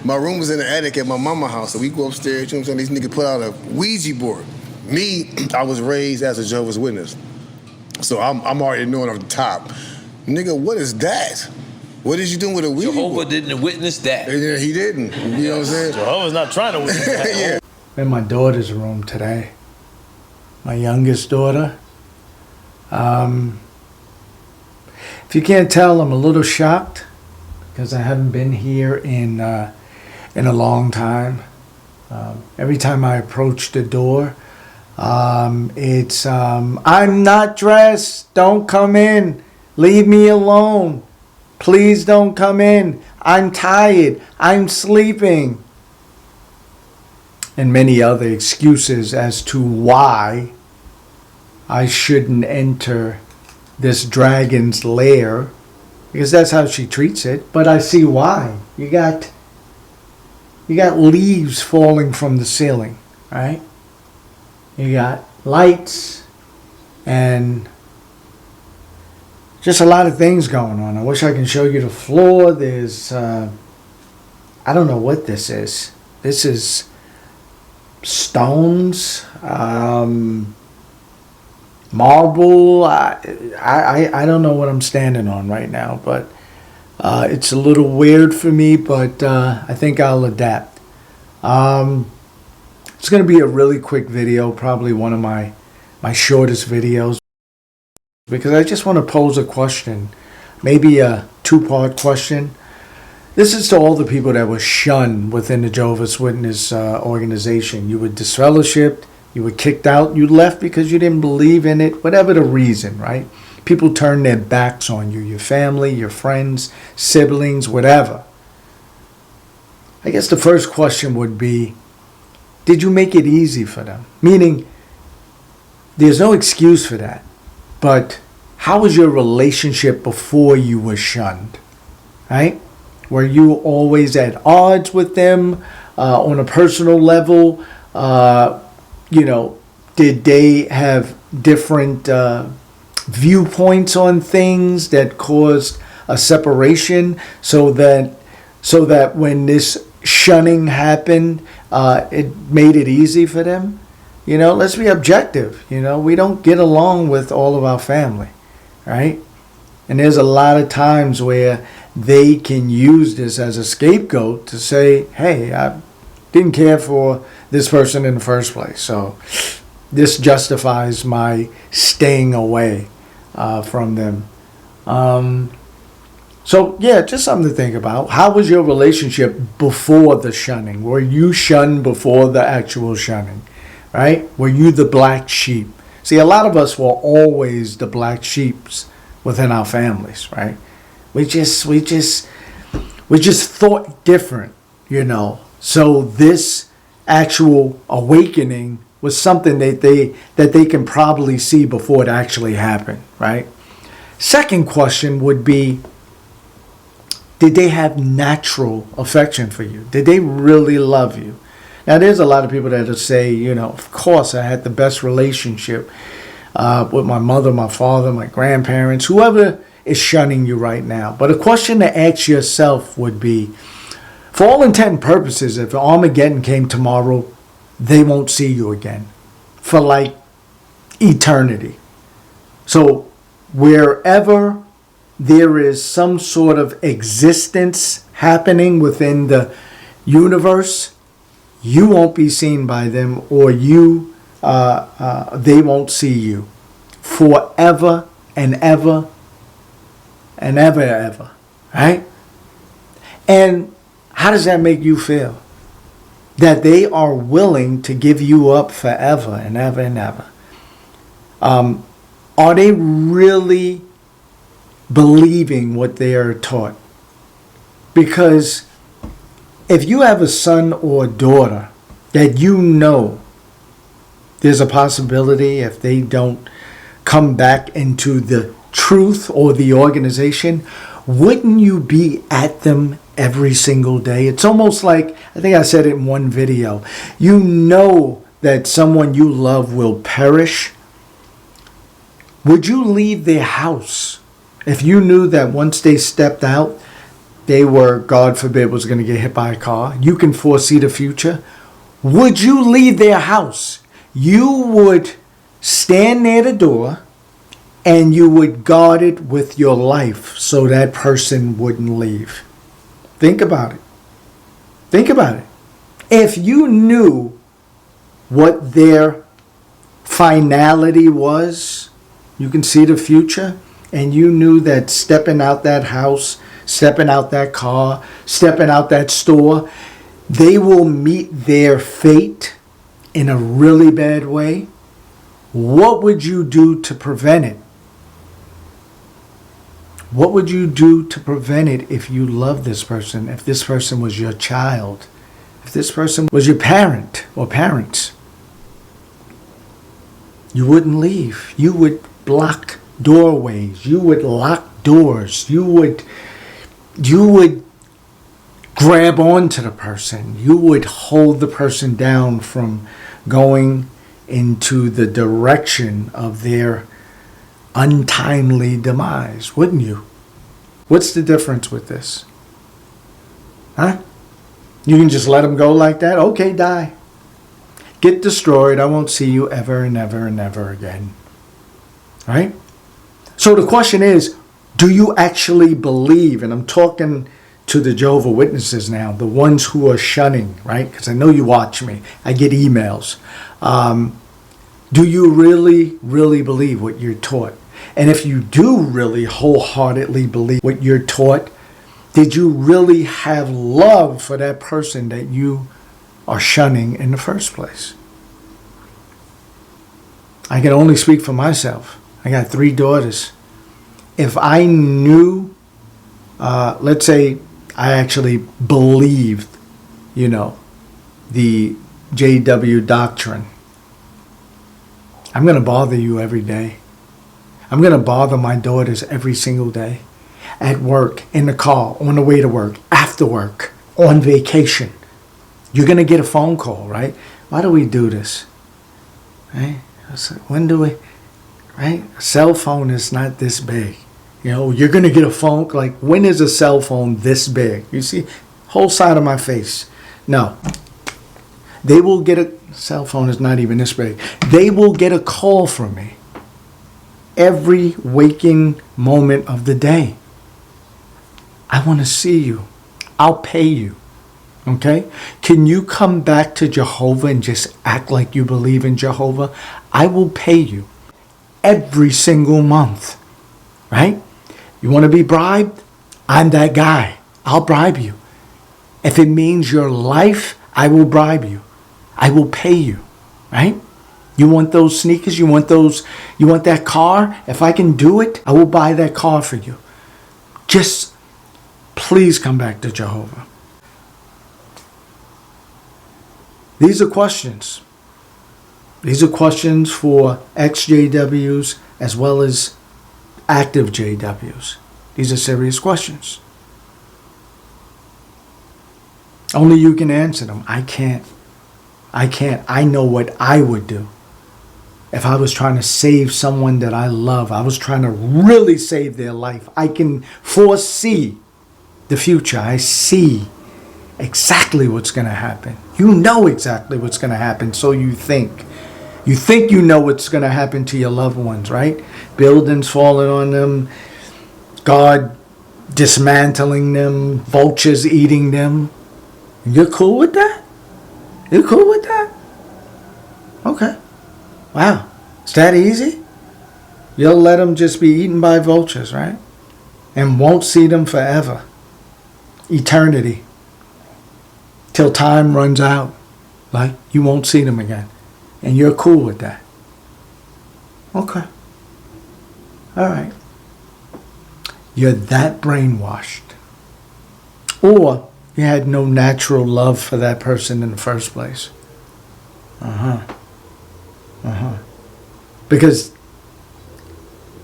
my room was in the attic at my mama's house, so we go upstairs. You know what I'm saying? These niggas put out a Ouija board. Me, I was raised as a Jehovah's Witness, so I'm already knowing off the top. Nigga, what is that? What is you doing with a Ouija Jehovah board? didn't witness that. Yeah, he didn't. You know what I'm saying? Jehovah's not trying to witness that. Yeah. In my daughter's room today, my youngest daughter. If you can't tell, I'm a little shocked because I haven't been here in a long time. Every time I approach the door, it's I'm not dressed. Don't come in. Leave me alone. Please don't come in. I'm tired. I'm sleeping. And many other excuses as to why I shouldn't enter this dragon's lair, because that's how she treats it. But I see why. You got leaves falling from the ceiling, right? You got lights and just a lot of things going on. I wish I can show you the floor. There's I don't know what this is. This is stones, marble. I don't know what I'm standing on right now, but it's a little weird for me, but I think I'll adapt. It's going to be a really quick video, probably one of my shortest videos, because I just want to pose a question, maybe a two-part question. This is to all the people that were shunned within the Jehovah's Witness organization. You were disfellowshipped, you were kicked out, you left because you didn't believe in it, whatever the reason, right? People turned their backs on you, your family, your friends, siblings, whatever. I guess the first question would be, did you make it easy for them? Meaning, there's no excuse for that. But how was your relationship before you were shunned, right? Were you always at odds with them on a personal level? Did they have different viewpoints on things that caused a separation so that when this shunning happened, it made it easy for them? Let's be objective. We don't get along with all of our family, right? And there's a lot of times where they can use this as a scapegoat to say, hey, I didn't care for this person in the first place, so this justifies my staying away from them. So yeah, just something to think about. How was your relationship before the shunning? Were you shunned before the actual shunning, right? Were you the black sheep? See, a lot of us were always the black sheeps within our families, right? We just thought different, So this actual awakening was something that they can probably see before it actually happened, right? Second question would be, did they have natural affection for you? Did they really love you? Now, there's a lot of people that will say, of course I had the best relationship with my mother, my father, my grandparents, whoever is shunning you right now. But a question to ask yourself would be, for all intent and purposes, if Armageddon came tomorrow, they won't see you again for like eternity. So wherever there is some sort of existence happening within the universe, you won't be seen by them, or they won't see you forever and ever and ever, right? And how does that make you feel? That they are willing to give you up forever and ever and ever. Are they really believing what they are taught? Because if you have a son or a daughter that there's a possibility, if they don't come back into the truth or the organization, wouldn't you be at them every single day? It's almost like, I think I said it in one video, that someone you love will perish. Would you leave their house if you knew that once they stepped out, they were, God forbid, was going to get hit by a car. You can foresee the future. Would you leave their house? You would stand near the door and you would guard it with your life so that person wouldn't leave. Think about it. Think about it. If you knew what their finality was, you can see the future, and you knew that stepping out that house, stepping out that car, stepping out that store, they will meet their fate in a really bad way, what would you do to prevent it? What would you do to prevent it if you loved this person, if this person was your child, if this person was your parent or parents? You wouldn't leave. You would block doorways. You would lock doors. You would grab onto the person. You would hold the person down from going into the direction of their untimely demise, wouldn't you? What's the difference with this? Huh? You can just let them go like that? Okay, die. Get destroyed. I won't see you ever and ever and ever again. Right? So the question is, do you actually believe? And I'm talking to the Jehovah's Witnesses now, the ones who are shunning, right? Because I know you watch me. I get emails. Do you really, really believe what you're taught? And if you do really wholeheartedly believe what you're taught, did you really have love for that person that you are shunning in the first place? I can only speak for myself. I got 3 daughters. If I knew, let's say I actually believed, the JW doctrine, I'm going to bother you every day. I'm going to bother my daughters every single day. At work, in the car, on the way to work, after work, on vacation. You're going to get a phone call, right? Why do we do this? Right? When do we? Right? A cell phone is not this big. You're going to get a phone. Like, when is a cell phone this big? You see, whole side of my face. No. They will get a cell phone is not even this big. They will get a call from me every waking moment of the day. I want to see you. I'll pay you. Okay? Can you come back to Jehovah and just act like you believe in Jehovah? I will pay you every single month. Right? You want to be bribed? I'm that guy. I'll bribe you. If it means your life, I will bribe you. I will pay you. Right? You want those sneakers? You want that car? If I can do it, I will buy that car for you. Just please come back to Jehovah. These are questions. These are questions for ex-JWs as well as active JWs. These are serious questions. Only you can answer them. I can't. I know what I would do. If I was trying to save someone that I love, I was trying to really save their life. I can foresee the future. I see exactly what's going to happen. You know exactly what's going to happen, so you think. You think you know what's going to happen to your loved ones, right? Buildings falling on them, God dismantling them, vultures eating them. You're cool with that? You're cool with that? Okay. Wow. Is that easy? You'll let them just be eaten by vultures, right? And won't see them forever. Eternity. Till time runs out. Like, you won't see them again. And you're cool with that. Okay. All right. You're that brainwashed. Or you had no natural love for that person in the first place. Because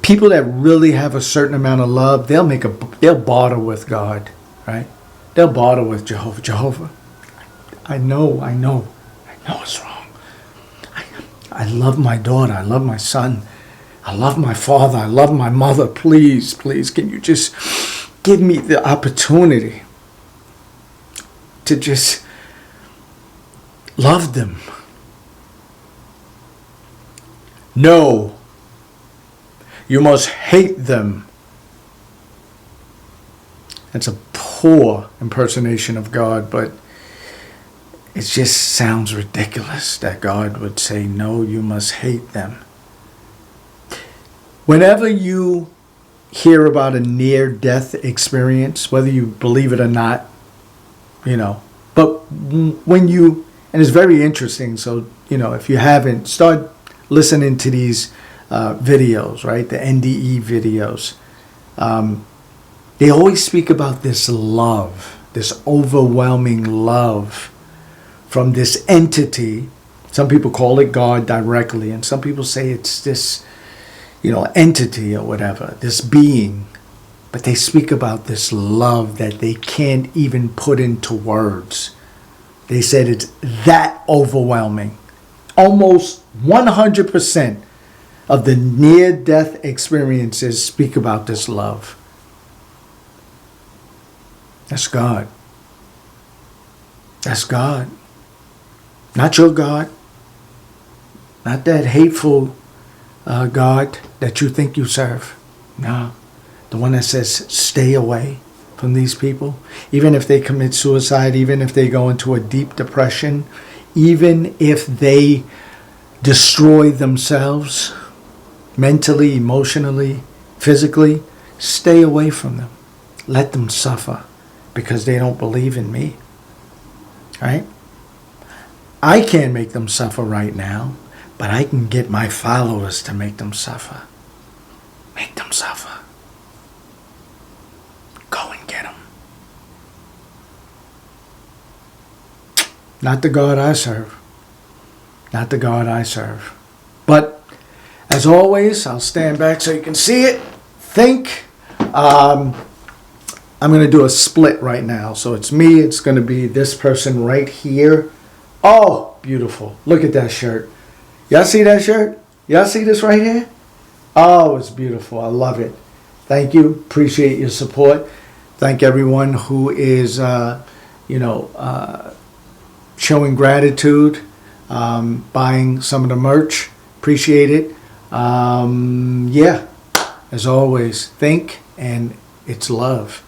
people that really have a certain amount of love, they'll barter with God, right? They'll barter with Jehovah. Jehovah, I know it's wrong. I love my daughter. I love my son. I love my father. I love my mother. Please, can you just give me the opportunity to just love them. No, you must hate them. That's a poor impersonation of God, but it just sounds ridiculous that God would say, no, you must hate them. Whenever you hear about a near-death experience, whether you believe it or not, but when you, and it's very interesting, so, if you haven't, start listening to these videos, right, the NDE videos. They always speak about this love, this overwhelming love from this entity. Some people call it God directly, and some people say it's this, entity or whatever, this being. But they speak about this love that they can't even put into words. They said it's that overwhelming. Almost 100% of the near-death experiences speak about this love. That's God. That's God. Not your God. Not that hateful God that you think you serve. No. The one that says, stay away from these people. Even if they commit suicide, even if they go into a deep depression, even if they destroy themselves mentally, emotionally, physically, stay away from them. Let them suffer because they don't believe in me. Right? I can't make them suffer right now, but I can get my followers to make them suffer. Make them suffer. Go and get them. Not the God I serve. Not the God I serve. But as always, I'll stand back so you can see it. Think. I'm going to do a split right now. So it's me. It's going to be this person right here. Oh, beautiful. Look at that shirt. Y'all see that shirt? Y'all see this right here? Oh, it's beautiful. I love it. Thank you. Appreciate your support. Thank everyone who is, showing gratitude, buying some of the merch. Appreciate it. As always, think, and it's love.